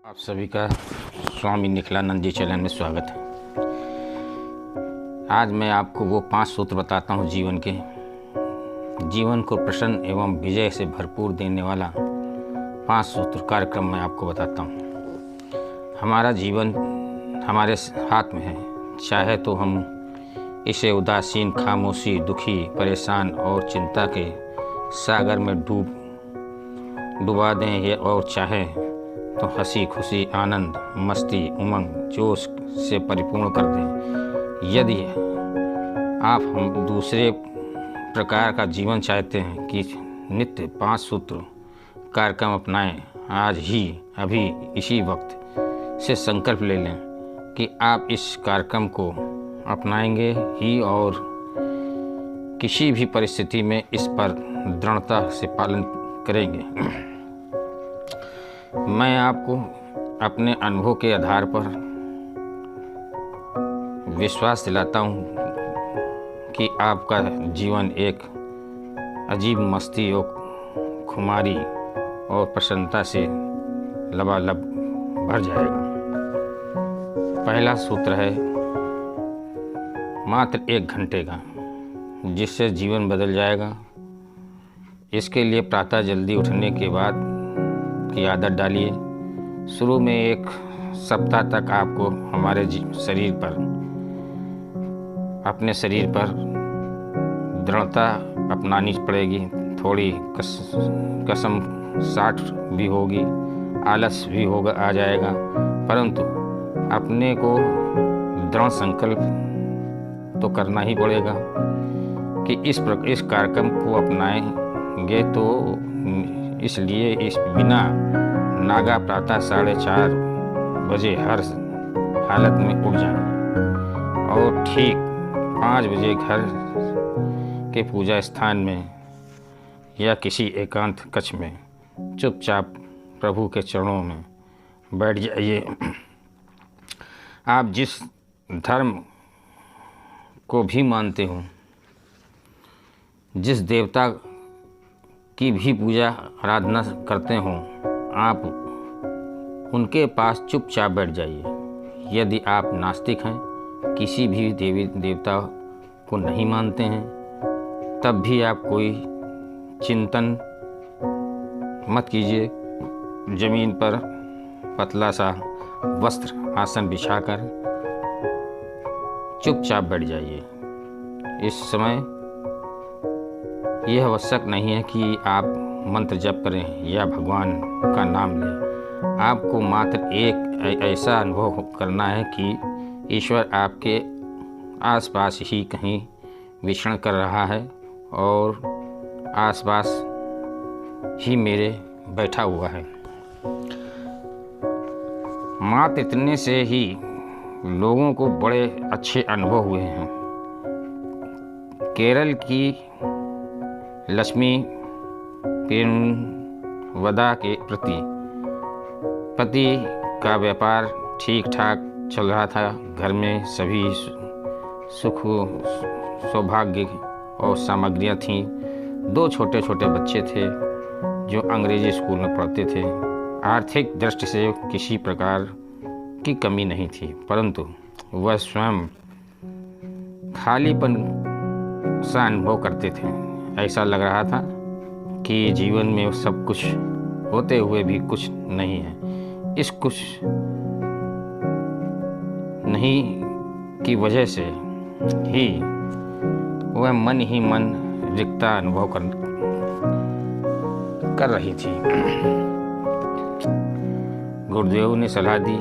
आप सभी का स्वामी निखिलानंद जी चैनल में स्वागत है। आज मैं आपको वो 5 सूत्र बताता हूँ जीवन को प्रसन्न एवं विजय से भरपूर देने वाला 5 सूत्र कार्यक्रम मैं आपको बताता हूँ। हमारा जीवन हमारे हाथ में है, चाहे तो हम इसे उदासीन, खामोशी, दुखी, परेशान और चिंता के सागर में डुबा दें और चाहे तो हंसी खुशी, आनंद, मस्ती, उमंग, जोश से परिपूर्ण कर दें। यदि आप हम दूसरे प्रकार का जीवन चाहते हैं कि नित्य 5 सूत्र कार्यक्रम अपनाएं, आज ही अभी इसी वक्त से संकल्प ले लें कि आप इस कार्यक्रम को अपनाएंगे ही और किसी भी परिस्थिति में इस पर दृढ़ता से पालन करेंगे। मैं आपको अपने अनुभव के आधार पर विश्वास दिलाता हूँ कि आपका जीवन एक अजीब मस्ती और खुमारी और प्रसन्नता से लबालब भर जाएगा। पहला सूत्र है मात्र 1 घंटे का, जिससे जीवन बदल जाएगा। इसके लिए प्रातः जल्दी उठने के बाद की आदत डालिए। शुरू में 1 सप्ताह तक आपको हमारे अपने शरीर पर दृढ़ता अपनानी पड़ेगी। थोड़ी कसम साठ भी होगी, आलस भी होगा, आ जाएगा, परंतु अपने को दृढ़ संकल्प तो करना ही पड़ेगा कि इस कार्यक्रम को अपनाएंगे। तो इसलिए इस बिना नागा प्रातः 4:30 बजे हर हालत में उठ जाना और ठीक 5 बजे घर के पूजा स्थान में या किसी एकांत कक्ष में चुपचाप प्रभु के चरणों में बैठ जाइए। आप जिस धर्म को भी मानते हो, जिस देवता की भी पूजा आराधना करते हो, आप उनके पास चुपचाप बैठ जाइए। यदि आप नास्तिक हैं, किसी भी देवी देवता को नहीं मानते हैं, तब भी आप कोई चिंतन मत कीजिए। जमीन पर पतला सा वस्त्र आसन बिछाकर चुपचाप बैठ जाइए। इस समय यह आवश्यक नहीं है कि आप मंत्र जप करें या भगवान का नाम लें। आपको मात्र एक ऐसा अनुभव करना है कि ईश्वर आपके आसपास ही कहीं विचरण कर रहा है और आसपास ही मेरे बैठा हुआ है। मात्र इतने से ही लोगों को बड़े अच्छे अनुभव हुए हैं। केरल की लक्ष्मी पेरुवदा के पति का व्यापार ठीक ठाक चल रहा था। घर में सभी सुख सौभाग्य और सामग्रियां थीं। 2 छोटे छोटे बच्चे थे जो अंग्रेजी स्कूल में पढ़ते थे। आर्थिक दृष्टि से किसी प्रकार की कमी नहीं थी, परंतु वह स्वयं खालीपन सा अनुभव करते थे। ऐसा लग रहा था कि जीवन में सब कुछ होते हुए भी कुछ नहीं है। इस कुछ नहीं की वजह से ही वह मन ही मन रिक्तता अनुभव कर रही थी। गुरुदेव ने सलाह दी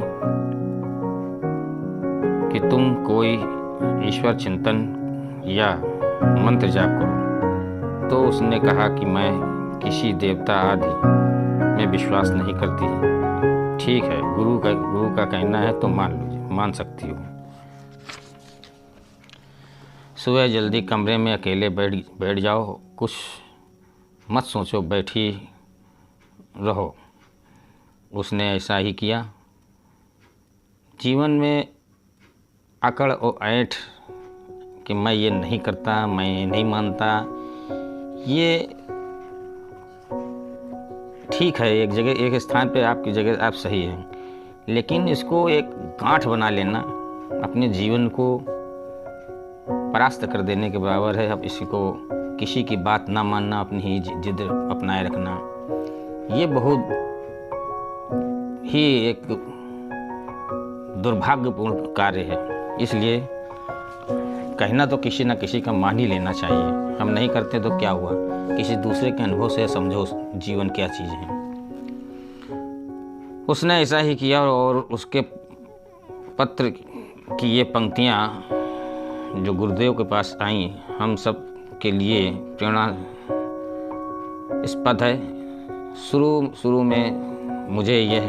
कि तुम कोई ईश्वर चिंतन या मंत्र जाप करो। तो उसने कहा कि मैं किसी देवता आदि में विश्वास नहीं करती। ठीक है, गुरु का कहना है तो मान सकती हो। सुबह जल्दी कमरे में अकेले बैठ जाओ, कुछ मत सोचो, बैठी रहो। उसने ऐसा ही किया। जीवन में अकड़ और ऐंठ कि मैं ये नहीं करता, मैं ये नहीं मानता, ये ठीक है। एक जगह, एक स्थान पे आपकी जगह आप सही हैं, लेकिन इसको एक गांठ बना लेना अपने जीवन को परास्त कर देने के बराबर है। अब इसको किसी की बात ना मानना, अपनी ही जिद अपनाए रखना, ये बहुत ही एक दुर्भाग्यपूर्ण कार्य है। इसलिए कहना तो किसी न किसी का मान ही लेना चाहिए। हम नहीं करते तो क्या हुआ, किसी दूसरे के अनुभव से समझो जीवन क्या चीज़ है। उसने ऐसा ही किया और उसके पत्र की ये पंक्तियाँ जो गुरुदेव के पास आई, हम सब के लिए प्रेरणास्पद है। शुरू में मुझे यह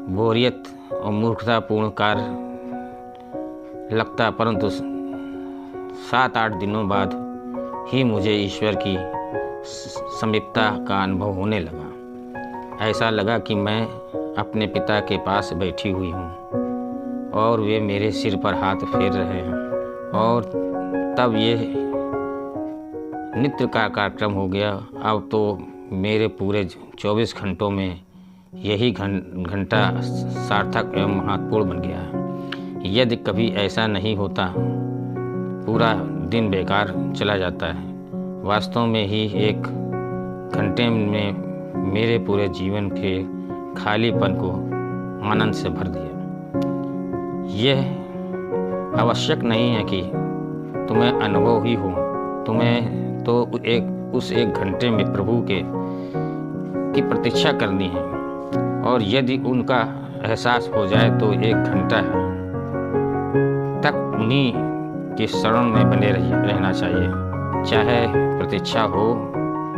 बोरियत और मूर्खतापूर्ण कार्य लगता, परंतु 7-8 दिनों बाद ही मुझे ईश्वर की समीपता का अनुभव होने लगा। ऐसा लगा कि मैं अपने पिता के पास बैठी हुई हूँ और वे मेरे सिर पर हाथ फेर रहे हैं। और तब ये नित्य का कार्यक्रम हो गया। अब तो मेरे पूरे 24 घंटों में यही घंटा सार्थक एवं महत्वपूर्ण बन गया है। यदि कभी ऐसा नहीं होता, पूरा दिन बेकार चला जाता है। वास्तव में ही एक घंटे में मेरे पूरे जीवन के खालीपन को आनंद से भर दिया। यह आवश्यक नहीं है कि तुम्हें अनुभव ही हो, तुम्हें तो उस एक घंटे में प्रभु की प्रतीक्षा करनी है। और यदि उनका एहसास हो जाए तो 1 घंटा तक उन्हीं के शरण में बने रहना चाहिए। चाहे प्रतीक्षा हो,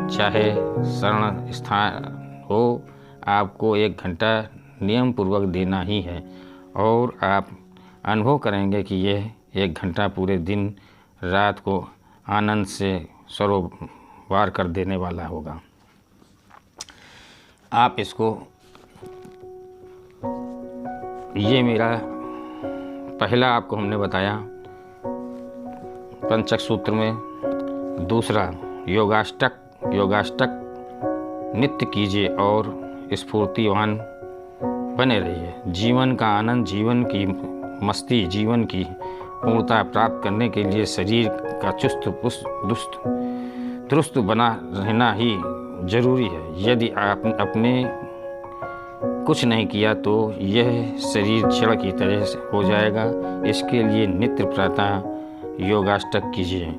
चाहे शरण स्थान हो, आपको 1 घंटा नियम पूर्वक देना ही है। और आप अनुभव करेंगे कि यह 1 घंटा पूरे दिन रात को आनंद से सरोवार कर देने वाला होगा। आप इसको, ये मेरा पहला आपको हमने बताया पंचक सूत्र में। दूसरा, योगाष्टक नित्य कीजिए और स्फूर्तिवान बने रहिए। जीवन का आनंद, जीवन की मस्ती, जीवन की पूर्णता प्राप्त करने के लिए शरीर का चुस्त दुरुस्त बना रहना ही जरूरी है। यदि आप अपने कुछ नहीं किया तो यह शरीर जड़ की तरह हो जाएगा। इसके लिए नित्य प्रातः योगाष्टक कीजिए।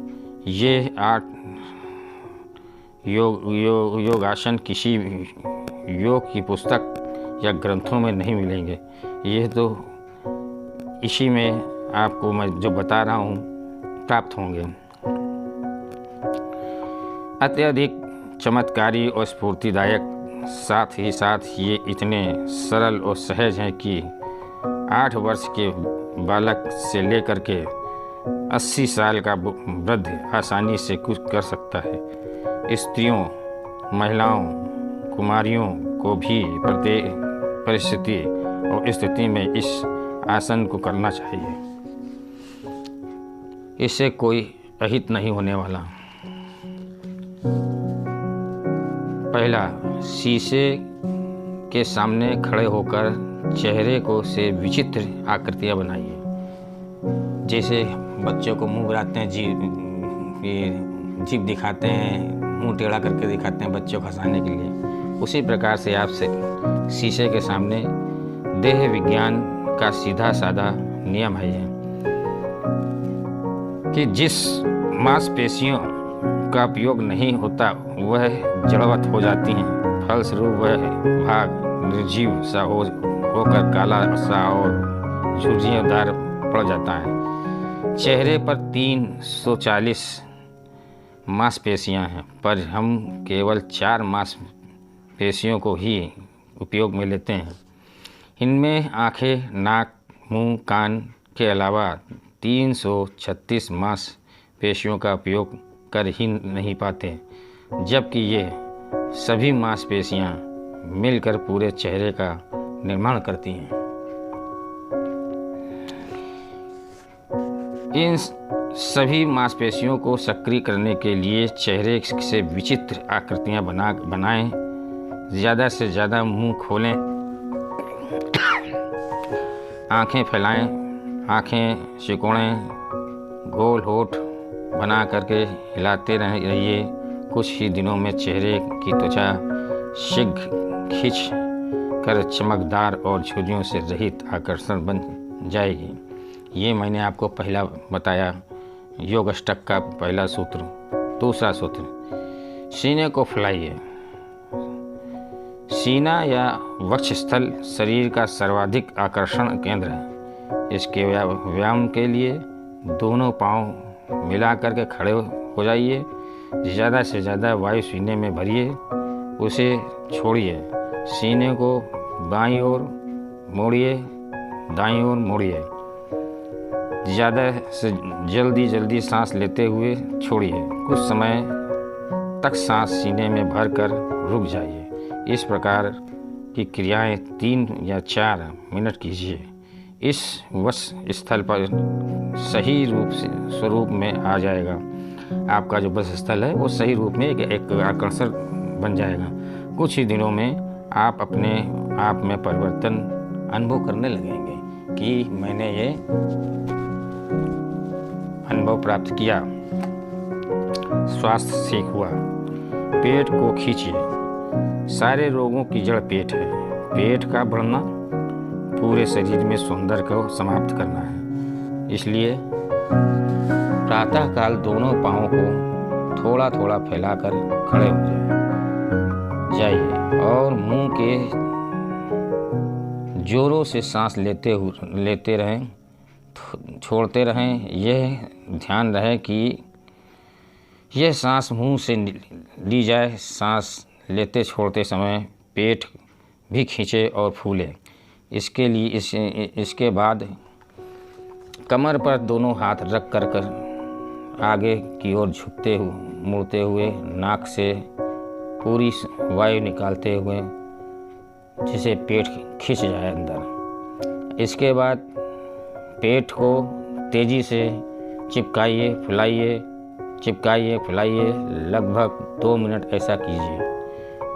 ये 8 योगासन किसी योग की पुस्तक या ग्रंथों में नहीं मिलेंगे। ये तो इसी में आपको मैं जो बता रहा हूँ प्राप्त होंगे। अत्यधिक चमत्कारी और स्फूर्तिदायक, साथ ही साथ ये इतने सरल और सहज हैं कि 8 वर्ष के बालक से लेकर के 80 साल का वृद्ध आसानी से कुछ कर सकता है। स्त्रियों, महिलाओं, कुमारियों को भी प्रत्येक परिस्थिति और स्थिति में इस आसन को करना चाहिए। इससे कोई अहित नहीं होने वाला। पहला, शीशे के सामने खड़े होकर चेहरे को से विचित्र आकृतियाँ बनाइए। जैसे बच्चों को मुंह बनाते हैं, जीभ दिखाते हैं, मुंह टेढ़ा करके दिखाते हैं बच्चों को हंसाने के लिए। उसी प्रकार से आप शीशे के सामने, देह विज्ञान का सीधा साधा नियम है ये कि जिस मांसपेशियों का उपयोग नहीं होता वह जड़वत हो जाती हैं। फलस्वरूप वह भाग निर्जीव सा होकर काला सा और झुर्रियोंदार पड़ जाता है। चेहरे पर 340 मांसपेशियां हैं, पर हम केवल 4 मांसपेशियों को ही उपयोग में लेते हैं। इनमें आँखें, नाक, मुंह, कान के अलावा 336 मांसपेशियों का उपयोग कर ही नहीं पाते, जबकि ये सभी मांसपेशियां मिलकर पूरे चेहरे का निर्माण करती हैं। इन सभी मांसपेशियों को सक्रिय करने के लिए चेहरे से विचित्र आकृतियां बनाएं। ज़्यादा से ज़्यादा मुंह खोलें आंखें फैलाएं, आंखें सिकोड़ें, गोल होठ बना करके हिलाते रहिए। कुछ ही दिनों में चेहरे की त्वचा शीघ्र खिंच कर चमकदार और झुर्रियों से रहित आकर्षण बन जाएगी। ये मैंने आपको पहला बताया, योग अष्टक का पहला सूत्र। दूसरा सूत्र, सीने को फुलाइए। सीना या वक्षस्थल शरीर का सर्वाधिक आकर्षण केंद्र है। इसके व्यायाम के लिए दोनों पांव मिला करके खड़े हो जाइए। ज़्यादा से ज़्यादा वायु सीने में भरिए, उसे छोड़िए। सीने को बाईं ओर मोड़िए, दाईं ओर मोड़िए। ज़्यादा से जल्दी सांस लेते हुए छोड़िए। कुछ समय तक सांस सीने में भर कर रुक जाइए। इस प्रकार की क्रियाएं 3 या 4 मिनट कीजिए। इस वश स्थल पर सही स्वरूप में आ जाएगा। आपका जो बस स्थल है वो सही रूप में एक आकर्षण बन जाएगा। कुछ ही दिनों में आप अपने आप में परिवर्तन अनुभव करने लगेंगे कि मैंने ये अनुभव प्राप्त किया, स्वास्थ्य ठीक हुआ। पेट को खींचिए। सारे रोगों की जड़ पेट है। पेट का बढ़ना पूरे शरीर में सौंदर्य को समाप्त करना है। इसलिए प्रातःकाल दोनों पाँवों को थोड़ा थोड़ा फैलाकर खड़े हो जाइए और मुंह के जोरों से सांस लेते रहें, छोड़ते रहें। यह ध्यान रहे कि यह सांस मुंह से ली जाए। सांस लेते छोड़ते समय पेट भी खींचे और फूले। इसके बाद कमर पर दोनों हाथ रख कर आगे की ओर झुकते हुए, मुड़ते हुए, नाक से पूरी वायु निकालते हुए, जिसे पेट खींच जाए अंदर। इसके बाद पेट को तेज़ी से चिपकाइए, फुलाइए, चिपकाइए, फुलाइए। लगभग 2 मिनट ऐसा कीजिए।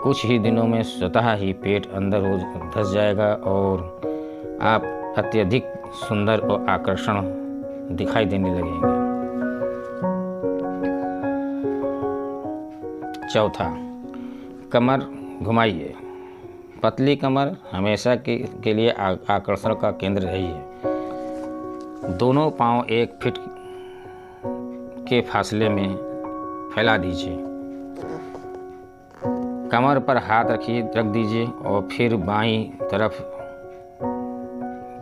कुछ ही दिनों में स्वतः ही पेट अंदर हो धंस जाएगा और आप अत्यधिक सुंदर और आकर्षण दिखाई देने लगेंगे। चौथा, कमर घुमाइए। पतली कमर हमेशा के लिए आकर्षण का केंद्र रही है। दोनों पांव 1 फीट के फासले में फैला दीजिए। कमर पर हाथ रख दीजिए और फिर बाईं तरफ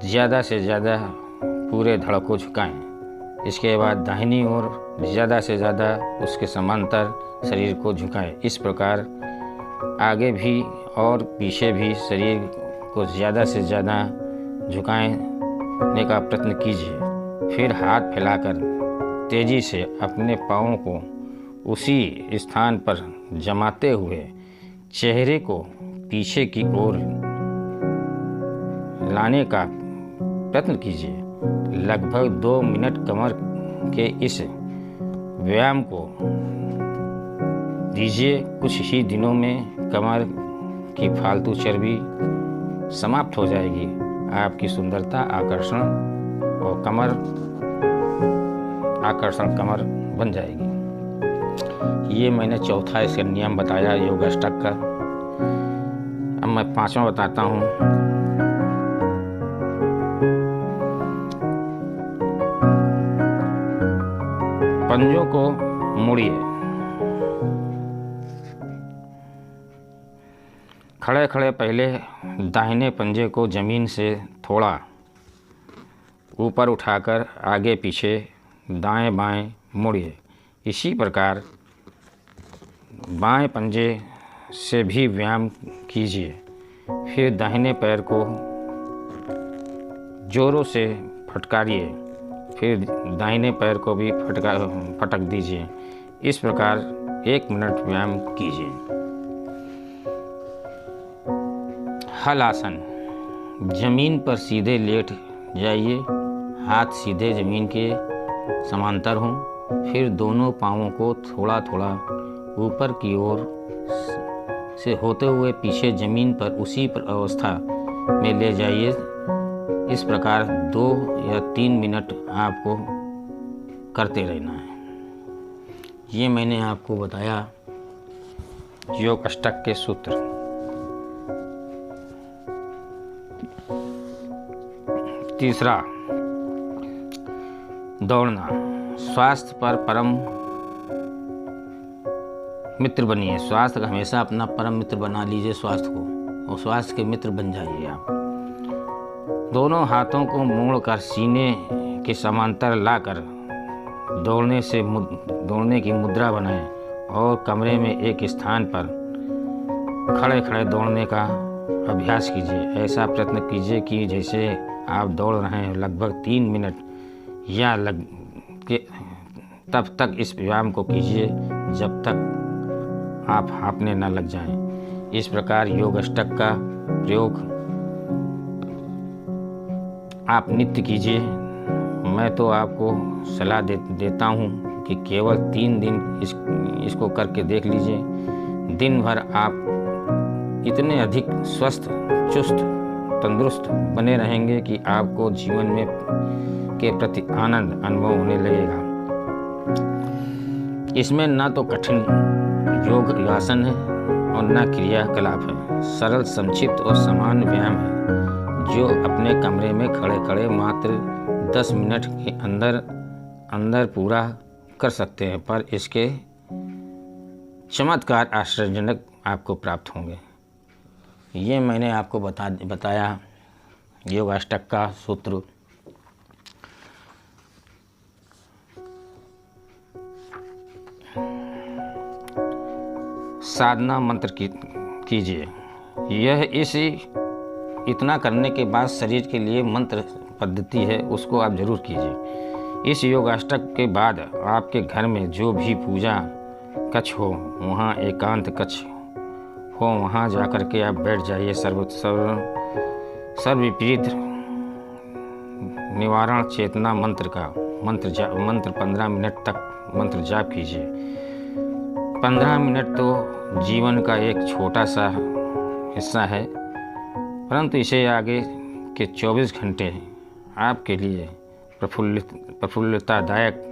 ज़्यादा से ज़्यादा पूरे धड़ को झुकाएं। इसके बाद दाहिनी ओर ज़्यादा से ज़्यादा उसके समांतर शरीर को झुकाएं। इस प्रकार आगे भी और पीछे भी शरीर को ज़्यादा से ज़्यादा झुकाने का प्रयत्न कीजिए। फिर हाथ फैलाकर तेज़ी से अपने पाँवों को उसी स्थान पर जमाते हुए चेहरे को पीछे की ओर लाने का प्रयत्न कीजिए। लगभग 2 मिनट कमर के इस व्यायाम को दीजिए। कुछ ही दिनों में कमर की फालतू चर्बी समाप्त हो जाएगी। आपकी सुंदरता आकर्षण और कमर बन जाएगी। ये मैंने चौथा इसका नियम बताया योग अष्टक का। अब मैं 5वां बताता हूँ। पंजों को मोड़िए। खड़े खड़े पहले दाहिने पंजे को जमीन से थोड़ा ऊपर उठाकर आगे पीछे दाएं बाएं मोड़िए। इसी प्रकार बाएं पंजे से भी व्यायाम कीजिए। फिर दाहिने पैर को जोरों से फटकारिए। फिर दाहिने पैर को भी फटक दीजिए। इस प्रकार 1 मिनट व्यायाम कीजिए। हल आसन। जमीन पर सीधे लेट जाइए। हाथ सीधे जमीन के समांतर हों। फिर दोनों पाँवों को थोड़ा थोड़ा ऊपर की ओर से होते हुए पीछे जमीन पर उसी अवस्था में ले जाइए इस प्रकार 2 या 3 मिनट आपको करते रहना है। ये मैंने आपको बताया योग अष्टक के सूत्र। तीसरा, दौड़ना। स्वास्थ्य पर परम मित्र बनिए। स्वास्थ्य का हमेशा अपना परम मित्र बना लीजिए स्वास्थ्य को, और स्वास्थ्य के मित्र बन जाइए आप। दोनों हाथों को मोड़कर सीने के समांतर लाकर दौड़ने की मुद्रा बनाएं और कमरे में एक स्थान पर खड़े खड़े दौड़ने का अभ्यास कीजिए। ऐसा प्रयत्न कीजिए कि जैसे आप दौड़ रहे हैं लगभग 3 मिनट या तब तक इस व्यायाम को कीजिए जब तक आप हाँफने न लग जाएं। इस प्रकार योग अष्टक का प्रयोग आप नित्य कीजिए। मैं तो आपको सलाह देता हूँ कि केवल 3 दिन इसको करके देख लीजिए। दिन भर आप इतने अधिक स्वस्थ, चुस्त, तंदुरुस्त बने रहेंगे कि आपको जीवन में के प्रति आनंद अनुभव होने लगेगा। इसमें ना तो कठिन योग आसन है और ना क्रियाकलाप है। सरल, संक्षिप्त और समान व्यायाम है जो अपने कमरे में खड़े खड़े मात्र 10 मिनट के अंदर पूरा कर सकते हैं, पर इसके चमत्कार आश्चर्यजनक आपको प्राप्त होंगे। ये मैंने आपको बताया योग अष्टक का सूत्र। साधना मंत्र कीजिए। यह इतना करने के बाद शरीर के लिए मंत्र पद्धति है, उसको आप जरूर कीजिए। इस योग अष्टक के बाद आपके घर में जो भी पूजा कक्ष हो, वहाँ एकांत कक्ष हो, वहाँ जाकर के आप बैठ जाइए। सर्व विपरीत निवारण चेतना मंत्र 15 मिनट तक मंत्र जाप कीजिए। 15 मिनट तो जीवन का एक छोटा सा हिस्सा है, परंतु इसे आगे के 24 घंटे आपके लिए प्रफुल्लतादायक,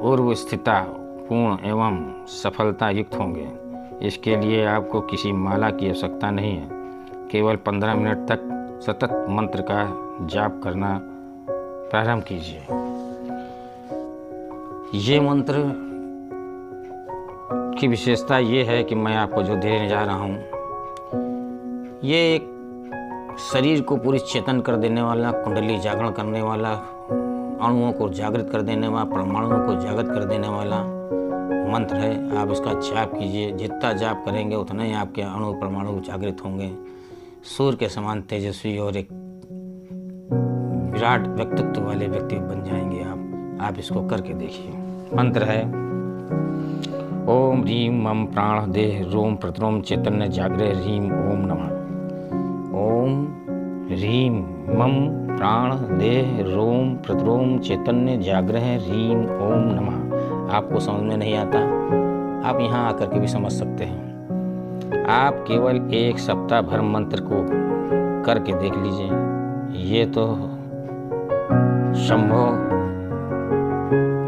पूर्व स्थिता पूर्ण एवं सफलता युक्त होंगे। इसके लिए आपको किसी माला की आवश्यकता नहीं है। केवल 15 मिनट तक सतत मंत्र का जाप करना प्रारंभ कीजिए। ये मंत्र की विशेषता ये है कि मैं आपको जो देने जा रहा हूँ, ये एक शरीर को पूरी चेतन कर देने वाला, कुंडली जागरण करने वाला, अणुओं को जागृत कर देने वाला, परमाणुओं को जागृत कर देने वाला मंत्र है। आप इसका जाप कीजिए। जितना जाप करेंगे उतना ही आपके अणु परमाणु जागृत होंगे। सूर्य के समान तेजस्वी और एक विराट व्यक्तित्व वाले व्यक्ति बन जाएंगे आप इसको करके देखिए। मंत्र है ओम ह्रीं मम प्राण देह रोम प्रतिरोम चैतन्य जागृह ह्रीं ओम नमः। ओम ह्रीं मम प्राण देह रोम प्रतिरोम चैतन्य जागृह ह्रीं ओम नमः। आपको समझ में नहीं आता, आप यहाँ आकर के भी समझ सकते हैं। आप केवल 1 सप्ताह भर मंत्र को करके देख लीजिए। ये तो संभव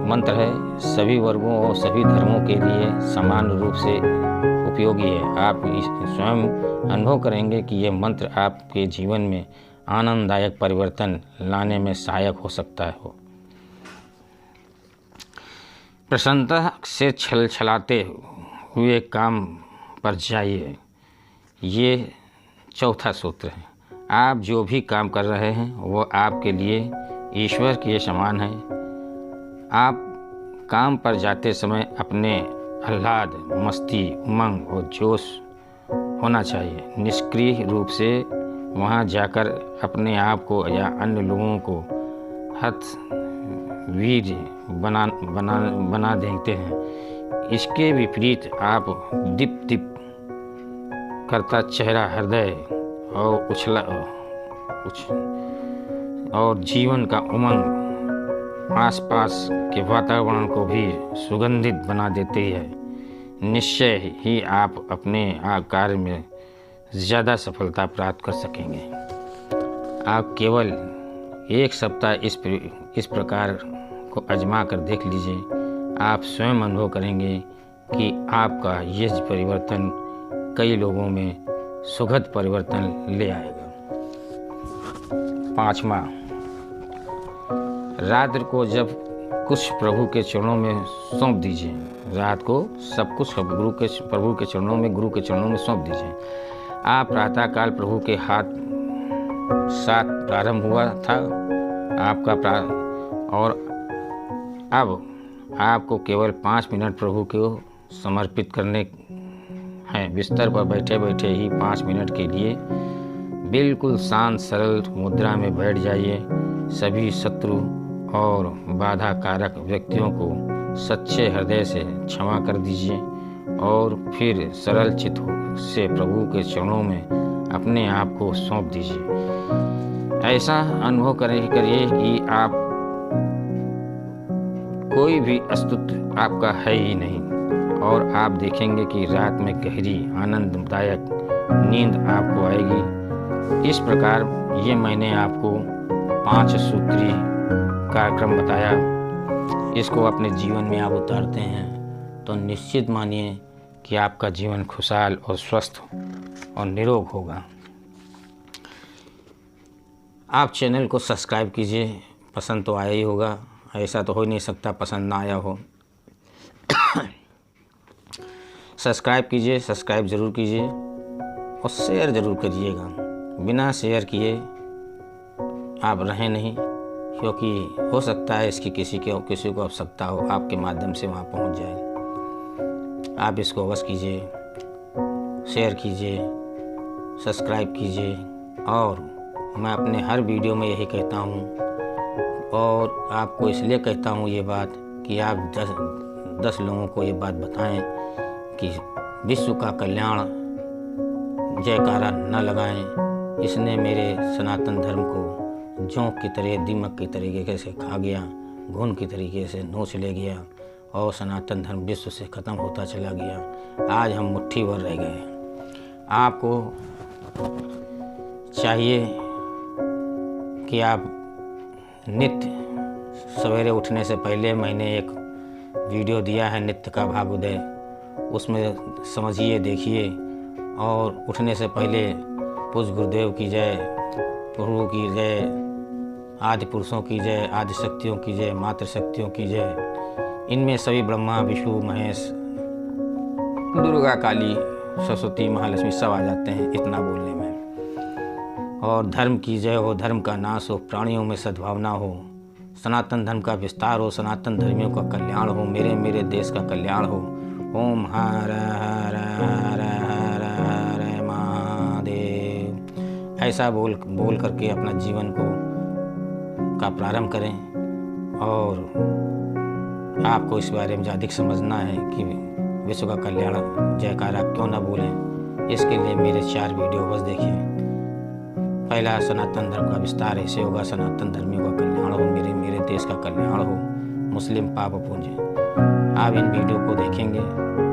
मंत्र है, सभी वर्गों और सभी धर्मों के लिए समान रूप से उपयोगी है। आप स्वयं अनुभव करेंगे कि ये मंत्र आपके जीवन में आनंददायक परिवर्तन लाने में सहायक हो सकता है। प्रसन्नता से छलछलाते हुए काम पर जाइए। ये चौथा सूत्र है। आप जो भी काम कर रहे हैं वो आपके लिए ईश्वर के समान है। आप काम पर जाते समय अपने आह्लाद, मस्ती, उमंग और जोश होना चाहिए। निष्क्रिय रूप से वहाँ जाकर अपने आप को या अन्य लोगों को हतवीर बना देते हैं। इसके विपरीत आप दीप करता चेहरा, हृदय और जीवन का उमंग आसपास के वातावरण को भी सुगंधित बना देती है। निश्चय ही आप अपने कार्य में ज़्यादा सफलता प्राप्त कर सकेंगे। आप केवल एक सप्ताह इस प्रकार को आजमा कर देख लीजिए। आप स्वयं अनुभव करेंगे कि आपका यह परिवर्तन कई लोगों में सुखद परिवर्तन ले आएगा। 5वां, रात को जब कुछ प्रभु के चरणों में सौंप दीजिए। रात को सब कुछ प्रभु के चरणों में, गुरु के चरणों में सौंप दीजिए। आप प्रातःकाल प्रभु के साथ प्रारंभ हुआ था आपका और अब आपको केवल 5 मिनट प्रभु को समर्पित करने हैं। बिस्तर पर बैठे बैठे ही 5 मिनट के लिए बिल्कुल शांत सरल मुद्रा में बैठ जाइए। सभी शत्रु और बाधा कारक व्यक्तियों को सच्चे हृदय से क्षमा कर दीजिए और फिर सरल चित्त से प्रभु के चरणों में अपने आप को सौंप दीजिए। ऐसा अनुभव करिए कि आप कोई भी अस्तित्व आपका है ही नहीं और आप देखेंगे कि रात में गहरी आनंददायक नींद आपको आएगी। इस प्रकार ये मैंने आपको 5 सूत्री कार्यक्रम बताया। इसको अपने जीवन में आप उतारते हैं तो निश्चित मानिए कि आपका जीवन खुशहाल और स्वस्थ और निरोग होगा। आप चैनल को सब्सक्राइब कीजिए। पसंद तो आया ही होगा, ऐसा तो हो ही नहीं सकता पसंद ना आया हो। सब्सक्राइब कीजिए, सब्सक्राइब ज़रूर कीजिए और शेयर ज़रूर करिएगा। बिना शेयर किए आप रहें नहीं, क्योंकि हो सकता है इसकी किसी को आवश्यकता हो, आपके माध्यम से वहाँ पहुँच जाए। आप इसको अवश्य कीजिए, शेयर कीजिए, सब्सक्राइब कीजिए। और मैं अपने हर वीडियो में यही कहता हूँ और आपको इसलिए कहता हूँ ये बात कि आप 10 लोगों को ये बात बताएं कि विश्व का कल्याण जयकारा न लगाएं। इसने मेरे सनातन धर्म को जोंक की तरह, दीमक की तरीके से खा गया, घुन की तरीके से नोच ले गया और सनातन धर्म विश्व से ख़त्म होता चला गया। आज हम मुट्ठी भर रह गए। आपको चाहिए कि आप नित्य सवेरे उठने से पहले मैंने एक वीडियो दिया है नित्य का भाग्योदय, उसमें समझिए, देखिए और उठने से पहले पूज्य गुरुदेव की जय, प्रभु की जय, आदि पुरुषों की जय, आदि शक्तियों की जय, मातृ शक्तियों की जय। इनमें सभी ब्रह्मा, विष्णु, महेश, दुर्गा, काली, सरस्वती, महालक्ष्मी सब आ जाते हैं इतना बोलने में। और धर्म की जय हो, धर्म का नाश हो, प्राणियों में सद्भावना हो, सनातन धर्म का विस्तार हो, सनातन धर्मियों का कल्याण हो, मेरे देश का कल्याण हो। ओम हर हर हर हर हर महादेव। ऐसा बोल करके अपना जीवन का प्रारंभ करें। और आपको इस बारे में अधिक समझना है कि विश्व का कल्याण जयकारा क्यों ना बोलें, इसके लिए मेरे 4 वीडियो बस देखिए। पहला, सनातन धर्म का विस्तार ऐसे होगा, सनातन धर्मियों का कल्याण हो, मेरे देश का कल्याण हो, मुस्लिम पाप पूंजे। आप इन वीडियो को देखेंगे।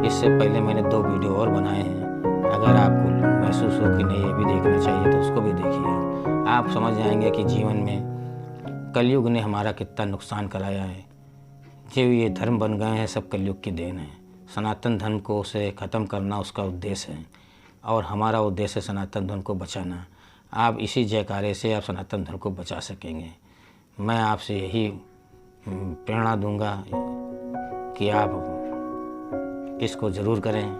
इससे पहले मैंने 2 वीडियो और बनाए हैं। अगर आपको महसूस हो कि नहीं ये भी देखना चाहिए तो उसको भी देखिए। आप समझ जाएंगे कि जीवन में कलयुग ने हमारा कितना नुकसान कराया है। जो ये धर्म बन गए हैं सब कलयुग की देन है। सनातन धर्म को उसे ख़त्म करना उसका उद्देश्य है और हमारा उद्देश्य है सनातन धर्म को बचाना। आप इसी जयकारे से आप सनातन धर्म को बचा सकेंगे। मैं आपसे यही प्रेरणा दूंगा कि आप इसको ज़रूर करें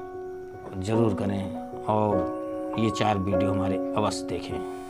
और ये 4 वीडियो हमारे अवश्य देखें।